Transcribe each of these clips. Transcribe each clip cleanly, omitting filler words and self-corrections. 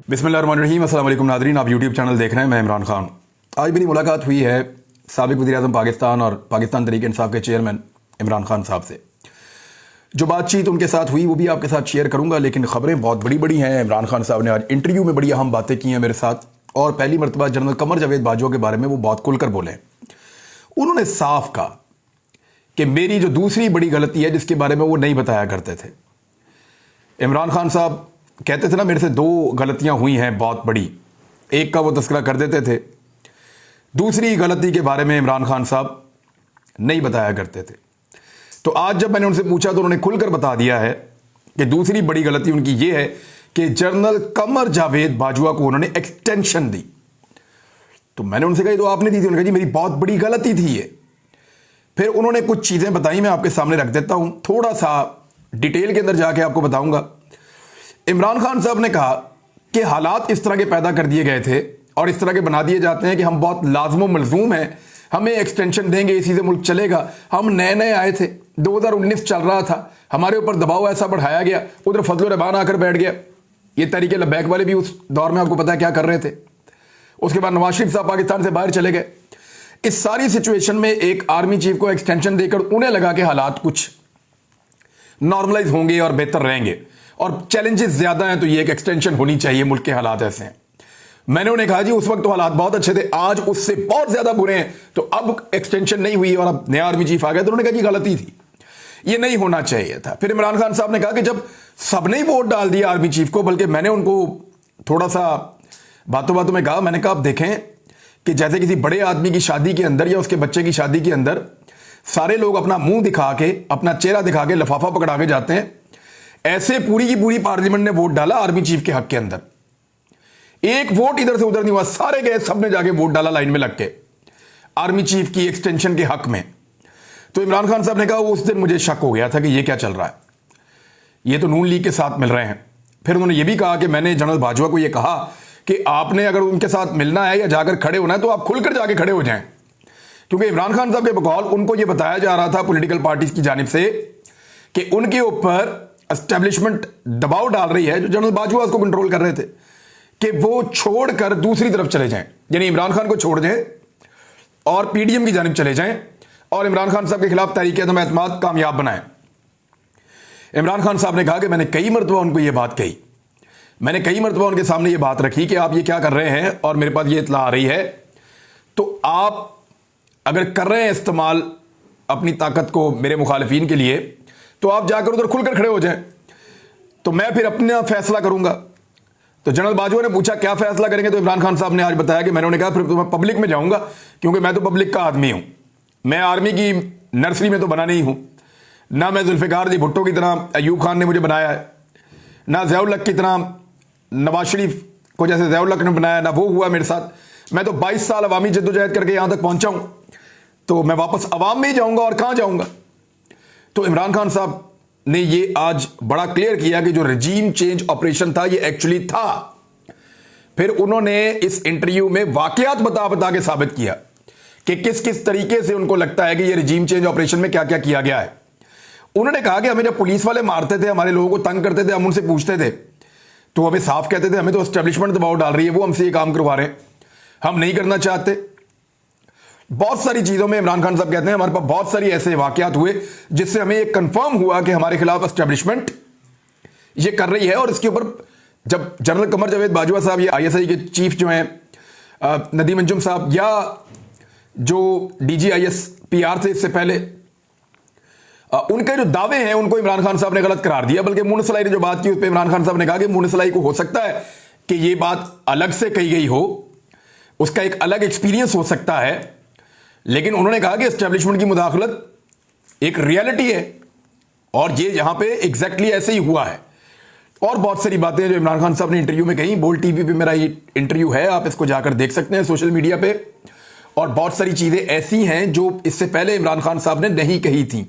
बिस्मिल्लाहिर्रहमानिर्रहीम। अस्सलाम वालेकुम नाज़रीन, आप यूट्यूब चैनल देख रहे हैं। मैं इमरान खान। आज मेरी मुलाकात हुई है साबिक़ वज़ीर-ए-आज़म पाकिस्तान और पाकिस्तान तहरीक इंसाफ के चेयरमैन इमरान खान साहब से। जो बातचीत उनके साथ हुई वो भी आपके साथ शेयर करूँगा, लेकिन ख़बरें बहुत बड़ी बड़ी हैं। इमरान खान साहब ने आज इंटरव्यू में बड़ी अहम बातें की हैं मेरे साथ, और पहली मरतबा जनरल कमर जावेद बाजवा के बारे में वो बहुत खुलकर बोले। उन्होंने साफ कहा कि मेरी जो दूसरी बड़ी गलती है जिसके बारे में वो नहीं बताया करते थे। इमरान खान साहब कहते थे ना, मेरे से दो गलतियां हुई हैं बहुत बड़ी, एक का वो तस्करा कर देते थे, दूसरी गलती के बारे में इमरान खान साहब नहीं बताया करते थे। तो आज जब मैंने उनसे पूछा तो उन्होंने खुलकर बता दिया है कि दूसरी बड़ी गलती उनकी ये है कि जनरल कमर जावेद बाजवा को उन्होंने एक्सटेंशन दी। तो मैंने उनसे कही तो आपने दी थी? उन्होंने कहा जी मेरी बहुत बड़ी गलती थी ये। फिर उन्होंने कुछ चीजें बताई, मैं आपके सामने रख देता हूं, थोड़ा सा डिटेल के अंदर जाके आपको बताऊंगा। इमरान खान साहब ने कहा कि हालात इस तरह के पैदा कर दिए गए थे और इस तरह के बना दिए जाते हैं कि हम बहुत लाजम मलजूम हैं, हमें एक्सटेंशन देंगे, इसी से मुल्क चलेगा। हम नए नए आए थे, 2019 चल रहा था, हमारे ऊपर दबाव ऐसा बढ़ाया गया, उधर फजल रहमान आकर बैठ गया। ये तरीके लबैक वाले भी उस दौर में आपको पता है क्या कर रहे थे। उसके बाद नवाज शरीफ साहब पाकिस्तान से बाहर चले गए। इस सारी सिचुएशन में एक आर्मी चीफ को एक्सटेंशन देकर उन्हें लगा कि हालात कुछ नॉर्मलाइज होंगे और बेहतर रहेंगे, और चैलेंजेस ज्यादा हैं, तो ये एक एक्सटेंशन होनी चाहिए, मुल्क के हालात ऐसे हैं। मैंने उन्हें कहा जी उस वक्त तो हालात बहुत अच्छे थे, आज उससे बहुत ज्यादा बुरे हैं, तो अब एक्सटेंशन नहीं हुई और अब नया आर्मी चीफ आ गया। तो उन्होंने कहा जी गलती थी, ये नहीं होना चाहिए था। फिर इमरान खान साहब ने कहा कि जब सबने ही वोट डाल दिया आर्मी चीफ को, बल्कि मैंने उनको थोड़ा सा बातों बातों में कहा, मैंने कहा आप देखें कि जैसे किसी बड़े आदमी की शादी के अंदर या उसके बच्चे की शादी के अंदर सारे लोग अपना मुंह दिखा के, अपना चेहरा दिखा के लिफाफा पकड़ा के जाते हैं, ऐसे पूरी की पूरी पार्लियामेंट ने वोट डाला आर्मी चीफ के हक के अंदर। एक वोट इधर से उधर नहीं हुआ, सारे गए, सबने जाके वोट डाला लाइन में लग के आर्मी चीफ की एक्सटेंशन के हक में। तो इमरान खान साहब ने कहा उस दिन मुझे शक हो गया था कि ये क्या चल रहा है, ये तो नून लीग के साथ मिल रहे हैं। फिर उन्होंने ये भी कहा कि मैंने जनरल बाजवा को यह कहा कि आपने अगर उनके साथ मिलना है या जाकर खड़े होना है तो आप खुलकर जाके खड़े हो जाएं, क्योंकि इमरान खान साहब के बकौल उनको यह बताया जा रहा था पॉलिटिकल पार्टीज की जानिब से कि उनके ऊपर एस्टेब्लिशमेंट दबाव डाल रही है, जो जनरल बाजवा को कंट्रोल कर रहे थे, कि वो छोड़कर दूसरी तरफ चले जाएं, यानी इमरान खान को छोड़ दें और पीडीएम की जानिब चले जाएं और इमरान खान साहब के खिलाफ तहरीक-ए-एतमाद कामयाब बनाएं। इमरान खान साहब ने कहा कि मैंने कई मरतबा उनको यह बात कही, मैंने कई मरतबा उनके सामने यह बात रखी कि आप ये क्या कर रहे हैं और मेरे पास ये इत्तला आ रही है, तो आप अगर कर रहे हैं इस्तेमाल अपनी ताकत को मेरे मुखालिफिन के लिए, तो आप जाकर उधर खुलकर खड़े हो जाएं, तो मैं फिर अपना फैसला करूंगा। तो जनरल बाजवा ने पूछा क्या फैसला करेंगे, तो इमरान खान साहब ने आज बताया कि मैंने उन्हें कहा फिर तो मैं पब्लिक में जाऊंगा, क्योंकि मैं तो पब्लिक का आदमी हूं, मैं आर्मी की नर्सरी में तो बना नहीं हूं, ना मैं जुल्फिकार जी भुट्टो की तरह अयूब खान ने मुझे बनाया है, ना ज़ियाउल हक की तरह नवाज शरीफ को जैसे ज़ियाउल हक ने बनाया, ना वो हुआ मेरे साथ। मैं तो 22 साल अवामी जद्दोजहद करके यहां तक पहुंचा हूं, तो मैं वापस अवाम में ही जाऊंगा और कहां जाऊंगा। तो इमरान खान साहब ने ये आज बड़ा क्लियर किया कि जो रजीम चेंज ऑपरेशन था ये एक्चुअली था। फिर उन्होंने इस इंटरव्यू में वाकयात बता बता के साबित किया कि किस किस तरीके से उनको लगता है कि ये रजीम चेंज ऑपरेशन में क्या क्या किया गया है। उन्होंने कहा कि हमें जब पुलिस वाले मारते थे, हमारे लोगों को तंग करते थे, हम उनसे पूछते थे तो हमें साफ कहते थे हमें तो एस्टेब्लिशमेंट दबाव डाल रही है, वो हमसे ये काम करवा रहे हैं, हम नहीं करना चाहते। बहुत सारी चीजों में इमरान खान साहब कहते हैं हमारे पास बहुत सारी ऐसे वाकयात हुए जिससे हमें यह कंफर्म हुआ कि हमारे खिलाफ एस्टेब्लिशमेंट ये कर रही है। और इसके ऊपर जब जनरल कमर जावेद बाजवा साहब, ये आईएसआई के चीफ जो हैं नदीम अंजुम साहब, या जो डीजीआईएस पीआर थे इससे पहले, उनके जो दावे हैं उनको इमरान खान साहब ने गलत करार दिया। बल्कि मुनसलाई ने जो बात की उस पर इमरान खान साहब ने कहा कि मुनसलाई को हो सकता है कि ये बात अलग से कही गई हो, उसका एक अलग एक्सपीरियंस हो सकता है, लेकिन उन्होंने कहा कि एस्टेब्लिशमेंट की मुदाखलत एक रियलिटी है और ये यहां पे एग्जैक्टली ऐसे ही हुआ है। और बहुत सारी बातें जो इमरान खान साहब ने इंटरव्यू में कही, बोल टीवी पे मेरा ये इंटरव्यू है, आप इसको जाकर देख सकते हैं सोशल मीडिया पे। और बहुत सारी चीजें ऐसी हैं जो इससे पहले इमरान खान साहब ने नहीं कही थी।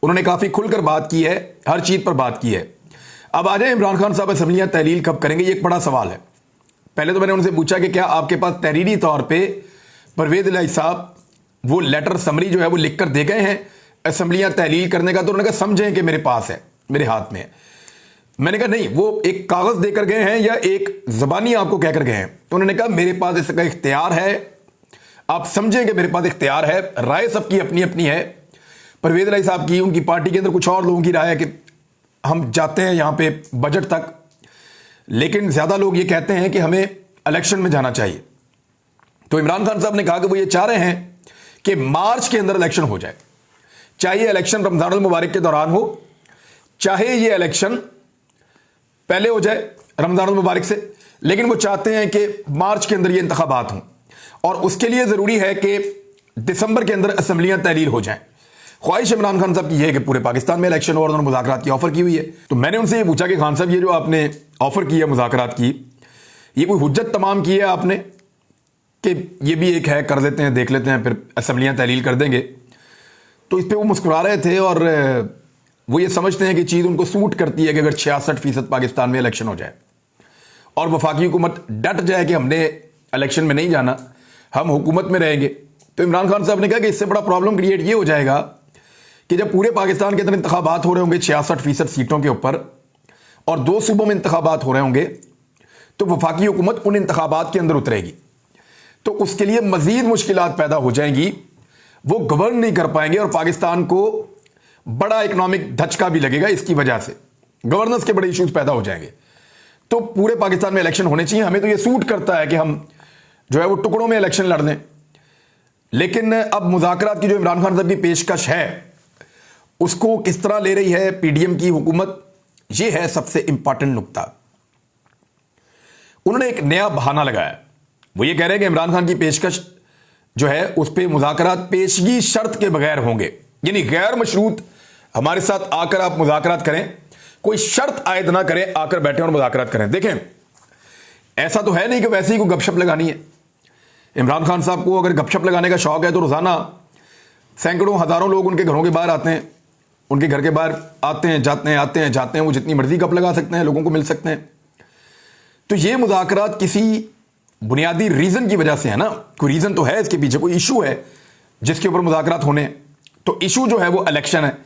उन्होंने काफी खुलकर बात की है, हर चीज पर बात की है। अब आ जाए इमरान खान साहब असेंबलियां तहलील कब करेंगे, ये एक बड़ा सवाल है। पहले तो मैंने उनसे पूछा कि क्या आपके पास तहरीरी तौर पर परवेज इलाही साहब वो लेटर समरी जो है वो लिख कर दे गए हैं असेंबलियां तहलील करने का? तो उन्होंने कहा समझें कि मेरे पास है, मेरे हाथ में है। मैंने कहा नहीं, वो एक कागज देकर गए हैं या एक जबानी आपको कहकर गए हैं? तो उन्होंने कहा मेरे पास इसका इख्तियार है, आप समझेंगे मेरे पास इख्तियार है, राय सबकी अपनी अपनी है। परवेज इलाही साहब की, उनकी पार्टी के अंदर कुछ और लोगों की राय है कि हम जाते हैं यहां पे बजट तक, लेकिन ज्यादा लोग ये कहते हैं कि हमें इलेक्शन में जाना चाहिए। तो इमरान खान साहब ने कहा कि वो ये चाह रहे हैं कि मार्च के अंदर इलेक्शन हो जाए, चाहे इलेक्शन रमजान मुबारक के दौरान हो, चाहे ये इलेक्शन पहले हो जाए रमजान मुबारक से, लेकिन वो चाहते हैं कि मार्च के अंदर ये इंतखाबात हों और उसके लिए जरूरी है कि दिसंबर के अंदर असम्बलियां तहलील हो जाएं। ख्वाहिश इमरान खान साहब की यह है कि पूरे पाकिस्तान में इलेक्शन हो और उन्होंने मुज़ाकरात की ऑफर की हुई है। तो मैंने उनसे ये पूछा कि खान साहब ये जो आपने ऑफर की है मुज़ाकरात की, ये कोई हुज्जत तमाम की है आपने कि ये भी एक है, कर देते हैं, देख लेते हैं, फिर असम्बलियां तहलील कर देंगे? तो इस पर वो मुस्कुरा रहे थे और वो ये समझते हैं कि चीज़ उनको सूट करती है कि अगर 66% पाकिस्तान में इलेक्शन हो जाए और वफाकी हुकूमत डट जाए कि हमने इलेक्शन में नहीं जाना, हम हुकूमत में रहेंगे। तो इमरान खान साहब ने कहा कि इससे बड़ा प्रॉब्लम क्रिएट ये हो जाएगा कि जब पूरे पाकिस्तान के अंदर इंतखाबात हो रहे होंगे 66% सीटों के ऊपर और 2 सूबों में इंतखाबात हो रहे होंगे, तो वफाकी हुकूमत उन इंतखाबात के अंदर उतरेगी, तो उसके लिए मजीद मुश्किलात पैदा हो जाएंगी, वो गवर्न नहीं कर पाएंगे और पाकिस्तान को बड़ा इकोनॉमिक धचका भी लगेगा। इसकी वजह से गवर्नेंस के बड़े इश्यूज पैदा हो जाएंगे। तो पूरे पाकिस्तान में इलेक्शन होने चाहिए, हमें तो ये सूट करता है कि हम जो है वो टुकड़ों में इलेक्शन लड़ लें। लेकिन अब मुज़ाकरात की जो इमरान खान साहब की पेशकश है उसको किस तरह ले रही है पीडीएम की हुकूमत, ये है सबसे इंपॉर्टेंट नुकता। उन्होंने एक नया बहाना लगाया, वो ये कह रहे हैं कि इमरान खान की पेशकश जो है उस पर मुज़ाकरात पेशगी शर्त के बगैर होंगे, यानी गैर मशरूत हमारे साथ आकर आप मुज़ाकरात करें, कोई शर्त आयद ना करें, आकर बैठे और मुज़ाकरात करें। देखें, ऐसा तो है नहीं कि वैसे ही कोई गपशप लगानी है। इमरान खान साहब को अगर गपशप लगाने का शौक है तो रोज़ाना सैकड़ों हज़ारों लोग उनके घरों के बाहर आते हैं, उनके घर के बाहर आते हैं, जाते हैं, आते हैं, जाते हैं, वो जितनी मर्जी गप लगा सकते हैं, लोगों को मिल सकते हैं। तो ये मुज़ाकरात किसी बुनियादी रीज़न की वजह से है ना, कोई रीज़न तो है इसके पीछे, कोई इशू है जिसके ऊपर मुज़ाकरात होने। तो इशू जो है वो इलेक्शन है।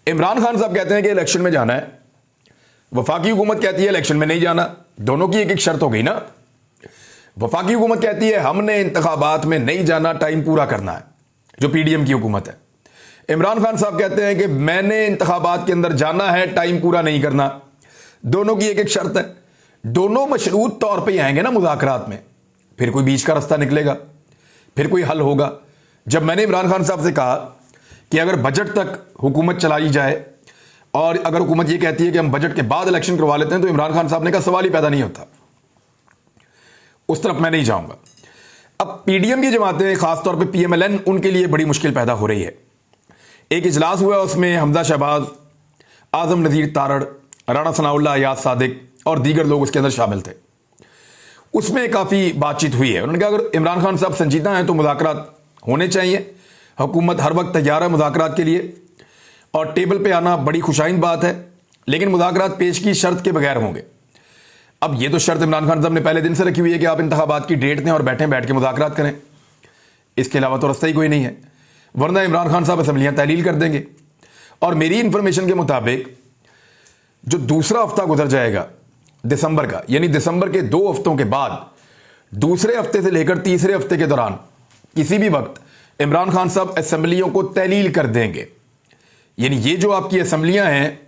इमरान खान साहब कहते हैं कि इलेक्शन में जाना है, वफाकी हुकूमत कहती है इलेक्शन में नहीं जाना। दोनों की एक एक शर्त हो गई ना। वफाकी हुकूमत कहती है हमने इंतखाबात में नहीं जाना, टाइम पूरा करना है, जो पीडीएम की हुकूमत है। इमरान खान साहब कहते हैं कि मैंने इंतखाबात के अंदर जाना है, टाइम पूरा नहीं करना। दोनों की एक एक शर्त है, दोनों मशरूत तौर पर आएंगे ना मुज़ाकरात में, फिर कोई बीच का रास्ता निकलेगा, फिर कोई हल होगा। जब मैंने इमरान खान साहब से कहा कि अगर बजट तक हुकूमत चलाई जाए और अगर हुकूमत ये कहती है कि हम बजट के बाद इलेक्शन करवा लेते हैं, तो इमरान खान साहब ने कहा सवाल ही पैदा नहीं होता, उस तरफ मैं नहीं जाऊंगा। अब पीडीएम की जमातें, खासतौर पे पीएमएलएन, उनके लिए बड़ी मुश्किल पैदा हो रही है। एक इजलास हुआ, उसमें हमजा शहबाज, आजम नज़ीर तारड़, राणा सनाउल्लाह, अयाज सादिक और दीगर लोग उसके अंदर शामिल थे। उसमें काफ़ी बातचीत हुई है। उन्होंने कहा अगर इमरान खान साहब संजीदा हैं तो मुज़ाकरात होने चाहिए, हुकूमत हर वक्त तैयार है मुज़ाकरात के लिए और टेबल पे आना बड़ी खुशाइंद बात है, लेकिन मुज़ाकरात पेशगी शर्त के बगैर होंगे। अब ये तो शर्त इमरान खान साहब ने पहले दिन से रखी हुई है कि आप इंतखाबात की डेट दें और बैठ के मुज़ाकरात करें, इसके अलावा तो रास्ता ही कोई नहीं है, वरना इमरान खान साहब असम्बलियाँ तहलील कर देंगे। और मेरी इंफॉर्मेशन के मुताबिक जो दूसरा हफ्ता गुजर जाएगा दिसंबर का, यानी दिसंबर के 2 हफ्तों के बाद, दूसरे हफ्ते से लेकर तीसरे हफ्ते के दौरान किसी भी वक्त इमरान खान साहब असम्बलियों को तहलील कर देंगे। यानी ये जो आपकी असम्बलियां हैं,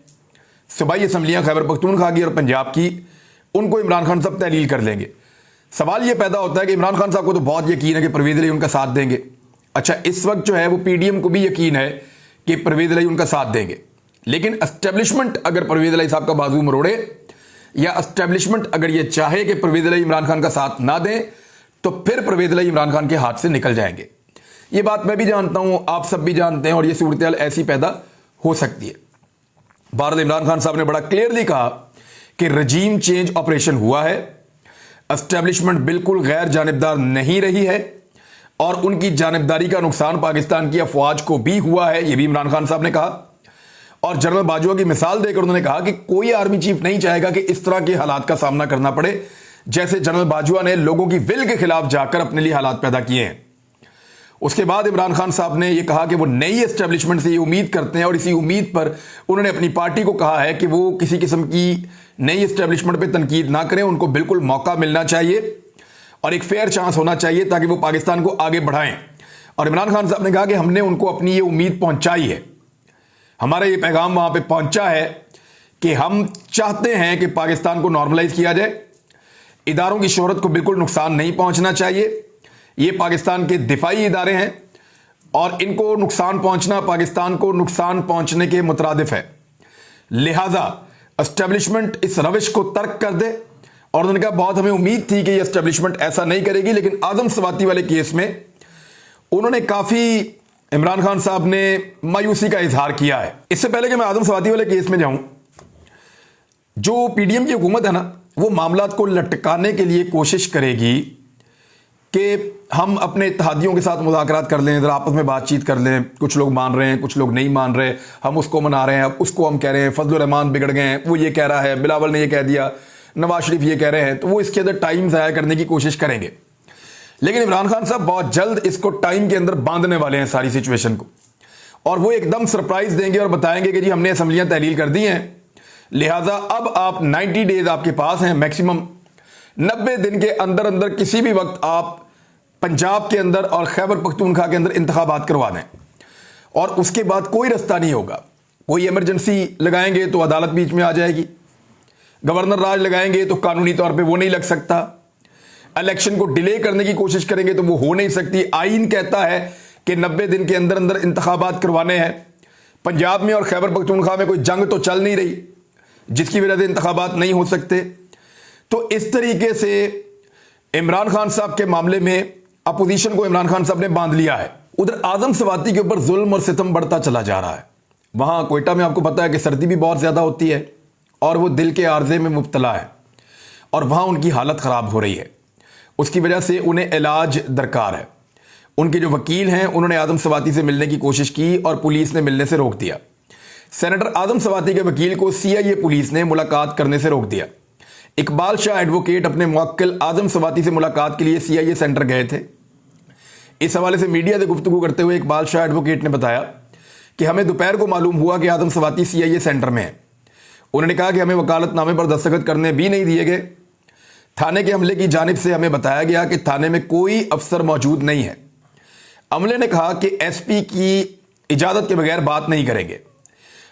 सूबाई असम्बलियां खैबर पख्तूनख्वा की और पंजाब की, उनको इमरान खान साहब तहलील कर लेंगे। सवाल ये पैदा होता है कि इमरान खान साहब को तो बहुत यकीन है कि परवेज इलाही उनका साथ देंगे। अच्छा, इस वक्त जो है वो पीडीएम को भी यकीन है कि परवेज इलाही उनका साथ देंगे, लेकिन एस्टेब्लिशमेंट अगर परवेज इलाही साहब का बाजू मरोड़े या एस्टेब्लिशमेंट अगर ये चाहे कि परवेज इलाही इमरान खान का साथ ना दें, तो फिर परवेज इलाही इमरान खान के हाथ से निकल जाएंगे। ये बात मैं भी जानता हूं, आप सब भी जानते हैं, और ये सूरत ऐसी पैदा हो सकती है। बहरहाल इमरान खान साहब ने बड़ा क्लियरली कहा कि रजीम चेंज ऑपरेशन हुआ है, एस्टेब्लिशमेंट बिल्कुल गैर जानिबदार नहीं रही है और उनकी जानिबदारी का नुकसान पाकिस्तान की अफवाज को भी हुआ है, यह भी इमरान खान साहब ने कहा। और जनरल बाजवा की मिसाल देकर उन्होंने कहा कि कोई आर्मी चीफ नहीं चाहेगा कि इस तरह के हालात का सामना करना पड़े जैसे जनरल बाजवा ने लोगों की विल के खिलाफ जाकर अपने लिए हालात पैदा किए हैं। उसके बाद इमरान खान साहब ने यह कहा कि वो नई एस्टेब्लिशमेंट से ये उम्मीद करते हैं और इसी उम्मीद पर उन्होंने अपनी पार्टी को कहा है कि वो किसी किस्म की नई एस्टेब्लिशमेंट पे तनकीद ना करें, उनको बिल्कुल मौका मिलना चाहिए और एक फेयर चांस होना चाहिए ताकि वो पाकिस्तान को आगे बढ़ाएं। और इमरान खान साहब ने कहा कि हमने उनको अपनी ये उम्मीद पहुंचाई है, हमारा ये पैगाम वहां पे पहुंचा है कि हम चाहते हैं कि पाकिस्तान को नॉर्मलाइज किया जाए, इदारों की शोहरत को बिल्कुल नुकसान नहीं पहुंचना चाहिए, ये पाकिस्तान के दिफाई इदारे हैं और इनको नुकसान पहुंचना पाकिस्तान को नुकसान पहुंचने के मुतरादिफ है, लिहाजा एस्टेब्लिशमेंट इस रविश को तर्क कर दे। और उन्होंने कहा बहुत हमें उम्मीद थी कि ये एस्टेब्लिशमेंट ऐसा नहीं करेगी, लेकिन आजम सवाती वाले केस में उन्होंने काफी, इमरान खान साहब ने मायूसी का इजहार किया है। इससे पहले कि मैं आजम सवाती वाले केस में जाऊं, जो पीडीएम की हुकूमत है ना, वो मामला को लटकाने के लिए कोशिश करेगी कि हम अपने इत्तेहादियों के साथ मुज़ाकरात कर लें, इधर आपस में बातचीत कर लें, कुछ लोग मान रहे हैं, कुछ लोग नहीं मान रहे, हम उसको मना रहे हैं, अब उसको हम कह रहे हैं, फजलुर रहमान बिगड़ गए हैं, वो ये कह रहा है, बिलावल ने ये कह दिया, नवाज शरीफ ये कह रहे हैं, तो वो इसके अंदर टाइम ज़ाया करने की कोशिश करेंगे। लेकिन इमरान खान साहब बहुत जल्द इसको टाइम के अंदर बांधने वाले हैं सारी सिचुएशन को, और वो एकदम सरप्राइज देंगे और बताएंगे कि जी हमने असम्बलियां तहलील कर दी हैं, लिहाजा अब आप 90 डेज आपके पास हैं, मैक्सिमम 90 दिन के अंदर अंदर किसी भी वक्त आप पंजाब के अंदर और खैबर पख्तूनख्वा के अंदर इंतखाबात करवा दें, और उसके बाद कोई रास्ता नहीं होगा। कोई इमरजेंसी लगाएंगे तो अदालत बीच में आ जाएगी, गवर्नर राज लगाएंगे तो कानूनी तौर पे वो नहीं लग सकता, इलेक्शन को डिले करने की कोशिश करेंगे तो वो हो नहीं सकती। आईन कहता है कि 90 दिन के अंदर अंदर इंतखाबात करवाने हैं। पंजाब में और खैबर पख्तूनख्वा में कोई जंग तो चल नहीं रही जिसकी वजह से इंतखाबात नहीं हो सकते। तो इस तरीके से इमरान खान साहब के मामले में अपोजिशन को इमरान खान साहब ने बांध लिया है। उधर आजम सवाती के ऊपर जुल्म और सितम बढ़ता चला जा रहा है। वहां कोयटा में आपको पता है कि सर्दी भी बहुत ज्यादा होती है और वो दिल के आर्जे में मुब्तला है और वहां उनकी हालत खराब हो रही है, उसकी वजह से उन्हें इलाज दरकार है। उनके जो वकील हैं उन्होंने आजम सवाती से मिलने की कोशिश की और पुलिस ने मिलने से रोक दिया। सेनेटर आजम सवाती के वकील को सीआईए पुलिस ने मुलाकात करने से रोक दिया। इकबाल शाह एडवोकेट अपने मुवक्किल आजम सवाती से मुलाकात के लिए सीआईए सेंटर गए थे। इस हवाले से मीडिया से गुफ्तगू करते हुए इकबाल शाह एडवोकेट ने बताया कि हमें दोपहर को मालूम हुआ कि आजम सवाती सीआईए सेंटर में है। उन्होंने कहा कि हमें वकालतनामे पर दस्तखत करने भी नहीं दिए गए। थाने के अमले की जानिब से हमें बताया गया कि थाने में कोई अफसर मौजूद नहीं है। अमले ने कहा कि एसपी की इजाज़त के बगैर बात नहीं करेंगे।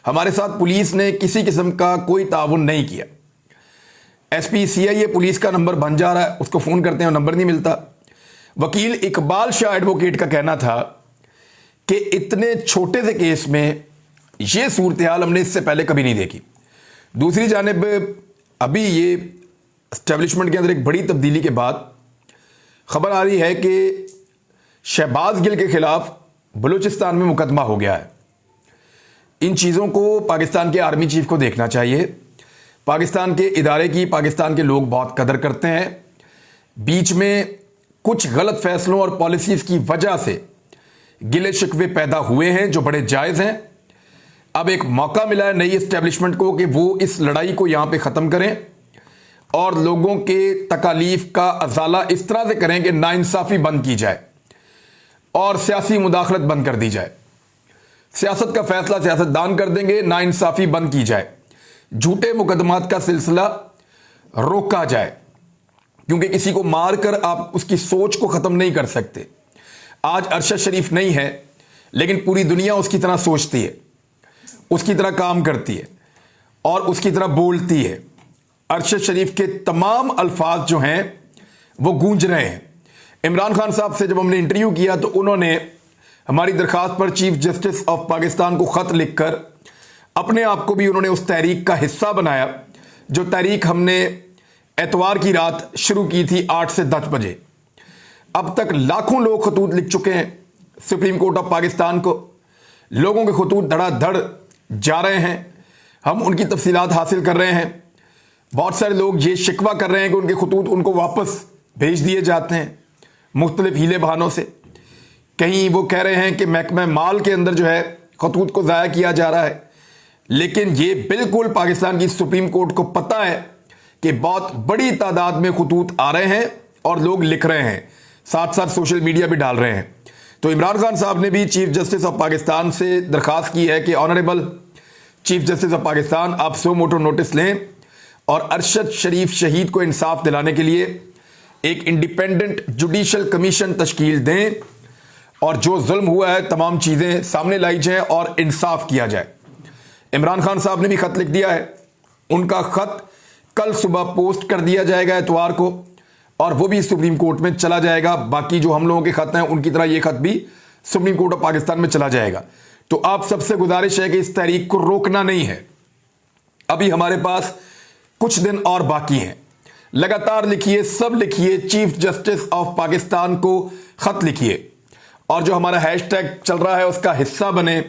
हमारे साथ पुलिस ने किसी किस्म का कोई ताउन नहीं किया। एसपी सीआईए पुलिस का नंबर बन जा रहा है, उसको फ़ोन करते हैं, नंबर नहीं मिलता। वकील इकबाल शाह एडवोकेट का कहना था कि इतने छोटे से केस में यह सूरत हाल हमने इससे पहले कभी नहीं देखी। दूसरी जानिब अभी ये एस्टेब्लिशमेंट के अंदर एक बड़ी तब्दीली के बाद खबर आ रही है कि शहबाज गिल के खिलाफ बलूचिस्तान में मुकदमा हो गया है। इन चीज़ों को पाकिस्तान के आर्मी चीफ को देखना चाहिए। पाकिस्तान के इदारे की पाकिस्तान के लोग बहुत कदर करते हैं। बीच में कुछ गलत फैसलों और पॉलिसीज़ की वजह से गिले शिकवे पैदा हुए हैं जो बड़े जायज़ हैं। अब एक मौका मिला है नई एस्टेब्लिशमेंट को कि वो इस लड़ाई को यहाँ पे ख़त्म करें और लोगों के तकालीफ का अजाला इस तरह से करें कि नाइंसाफ़ी बंद की जाए और सियासी मुदाखलत बंद कर दी जाए। सियासत का फैसला सियासतदान कर देंगे, नाइंसाफ़ी बंद की जाए, झूठे मुकदमात का सिलसिला रोका जाए, क्योंकि किसी को मारकर आप उसकी सोच को ख़त्म नहीं कर सकते। आज अरशद शरीफ नहीं है लेकिन पूरी दुनिया उसकी तरह सोचती है, उसकी तरह काम करती है और उसकी तरह बोलती है। अरशद शरीफ के तमाम अल्फाज जो हैं वो गूंज रहे हैं। इमरान खान साहब से जब हमने इंटरव्यू किया तो उन्होंने हमारी दरखास्त पर चीफ जस्टिस ऑफ पाकिस्तान को ख़त लिखकर अपने आप को भी उन्होंने उस तहरीक का हिस्सा बनाया, जो तहरीक हमने एतवार की रात शुरू की थी 8 से 10 बजे। अब तक लाखों लोग खतूत लिख चुके हैं सुप्रीम कोर्ट ऑफ पाकिस्तान को। लोगों के खतूत धड़ाधड़ जा रहे हैं, हम उनकी तफसीलात हासिल कर रहे हैं। बहुत सारे लोग ये शिकवा कर रहे हैं कि उनके खतूत उनको वापस भेज दिए जाते हैं मुख्तलिफ हीले बहानों से। कहीं वो कह रहे हैं कि महकमा माल के अंदर जो है खतूत को ज़ाया किया जा रहा है, लेकिन ये बिल्कुल पाकिस्तान की सुप्रीम कोर्ट को पता है कि बहुत बड़ी तादाद में खतूत आ रहे हैं और लोग लिख रहे हैं, साथ साथ सोशल मीडिया भी डाल रहे हैं। तो इमरान खान साहब ने भी चीफ जस्टिस ऑफ पाकिस्तान से दरखास्त की है कि honourable chief justice of Pakistan, आप सो मोटो नोटिस लें और अरशद शरीफ शहीद को इंसाफ दिलाने के लिए एक इंडिपेंडेंट जुडिशल कमीशन तश्कील दें और जो जुल्म हुआ है तमाम चीज़ें सामने लाई जाएं और इंसाफ किया जाए। इमरान खान साहब ने भी खत लिख दिया है, उनका खत कल सुबह पोस्ट कर दिया जाएगा इतवार को, और वो भी सुप्रीम कोर्ट में चला जाएगा। बाकी जो हम लोगों के खत हैं उनकी तरह ये खत भी सुप्रीम कोर्ट ऑफ पाकिस्तान में चला जाएगा। तो आप सबसे गुजारिश है कि इस तहरीक को रोकना नहीं है, अभी हमारे पास कुछ दिन और बाकी हैं। लगातार लिखिए, सब लिखिए, चीफ जस्टिस ऑफ पाकिस्तान को खत लिखिए और जो हमारा हैशटैग चल रहा है उसका हिस्सा बने,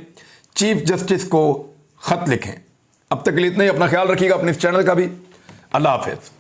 चीफ जस्टिस को खत लिखें। अब तक के लिए इतना ही, अपना ख्याल रखिएगा, अपने इस चैनल का भी। अल्लाह हाफिज।